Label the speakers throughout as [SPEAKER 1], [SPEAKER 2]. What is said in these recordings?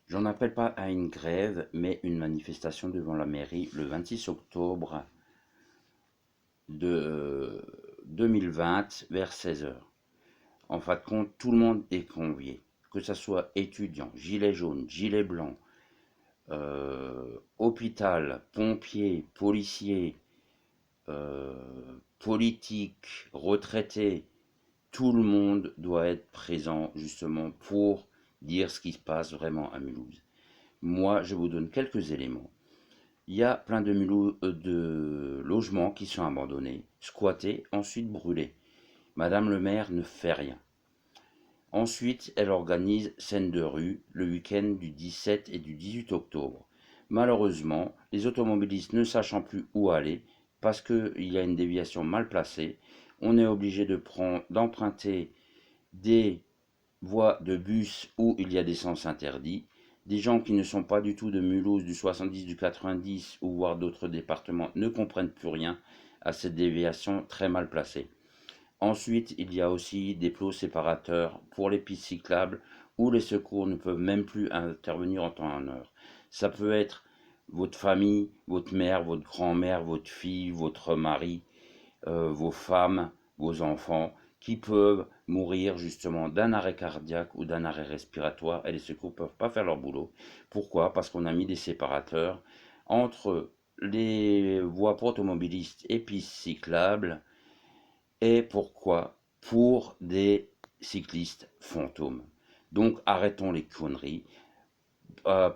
[SPEAKER 1] J'en appelle pas à une grève, mais une manifestation devant la mairie le 26 octobre de 2020 vers 16 heures. En fin de compte, tout le monde est convié, que ce soit étudiants, gilets jaunes, gilets blancs, hôpital, pompiers, policiers, euh, politiques, retraités. Tout le monde doit être présent justement pour dire ce qui se passe vraiment à Mulhouse. Moi, je vous donne quelques éléments. Il y a plein de logements qui sont abandonnés, squattés, ensuite brûlés. Madame le maire ne fait rien. Ensuite, elle organise scène de rue le week-end du 17 et du 18 octobre. Malheureusement, les automobilistes ne sachant plus où aller, parce qu'il y a une déviation mal placée, on est obligé d'emprunter des voies de bus où il y a des sens interdits. Des gens qui ne sont pas du tout de Mulhouse, du 70, du 90 ou voire d'autres départements ne comprennent plus rien à cette déviation très mal placée. Ensuite, il y a aussi des plots séparateurs pour les pistes cyclables où les secours ne peuvent même plus intervenir en temps et en heure. Ça peut être votre famille, votre mère, votre grand-mère, votre fille, votre mari, vos femmes, vos enfants, qui peuvent mourir justement d'un arrêt cardiaque ou d'un arrêt respiratoire et les secours ne peuvent pas faire leur boulot. Pourquoi? Parce qu'on a mis des séparateurs entre les voies pour automobilistes et pistes cyclables. Et pourquoi? Pour des cyclistes fantômes. Donc arrêtons les conneries.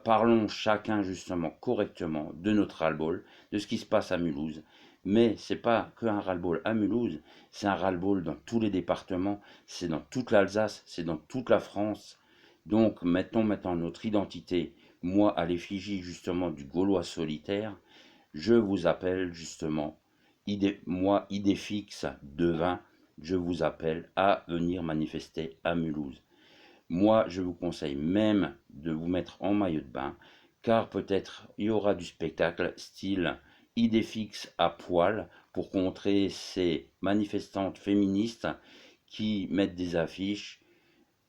[SPEAKER 1] Parlons chacun justement correctement de notre ras-le-bol, de ce qui se passe à Mulhouse. Mais c'est pas qu'un ras-le-bol à Mulhouse, c'est un ras-le-bol dans tous les départements, c'est dans toute l'Alsace, c'est dans toute la France. Donc mettons maintenant notre identité, moi à l'effigie justement du Gaulois solitaire, je vous appelle justement, moi Idéfix Devin, je vous appelle à venir manifester à Mulhouse. Moi, je vous conseille même de vous mettre en maillot de bain, car peut-être il y aura du spectacle style idée fixe à poil pour contrer ces manifestantes féministes qui mettent des affiches.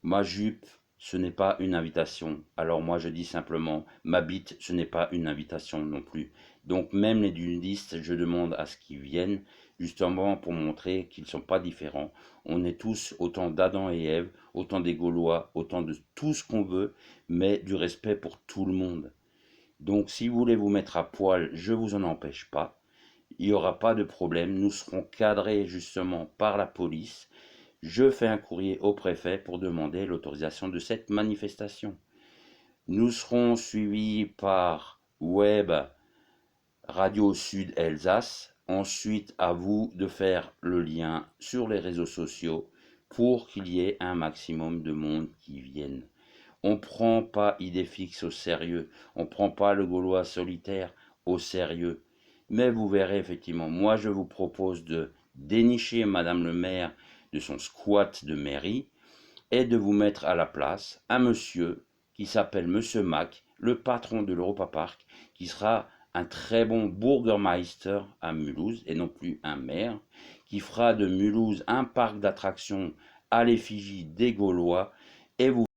[SPEAKER 1] Ma jupe, ce n'est pas une invitation. Alors moi, je dis simplement, ma bite, ce n'est pas une invitation non plus. Donc même les nudistes, je demande à ce qu'ils viennent, justement pour montrer qu'ils ne sont pas différents. On est tous autant d'Adam et Ève, autant des Gaulois, autant de tout ce qu'on veut, mais du respect pour tout le monde. Donc si vous voulez vous mettre à poil, je vous en empêche pas. Il n'y aura pas de problème. Nous serons cadrés justement par la police. Je fais un courrier au préfet pour demander l'autorisation de cette manifestation. Nous serons suivis par Web Radio Sud Alsace. Ensuite, à vous de faire le lien sur les réseaux sociaux pour qu'il y ait un maximum de monde qui vienne. On ne prend pas Idéfix au sérieux, on ne prend pas le Gaulois solitaire au sérieux. Mais vous verrez effectivement, moi je vous propose de dénicher Madame le maire de son squat de mairie et de vous mettre à la place un monsieur qui s'appelle Monsieur Mac, le patron de l'Europa Park, qui sera un très bon Bourgermeister à Mulhouse et non plus un maire, qui fera de Mulhouse un parc d'attractions à l'effigie des Gaulois et vous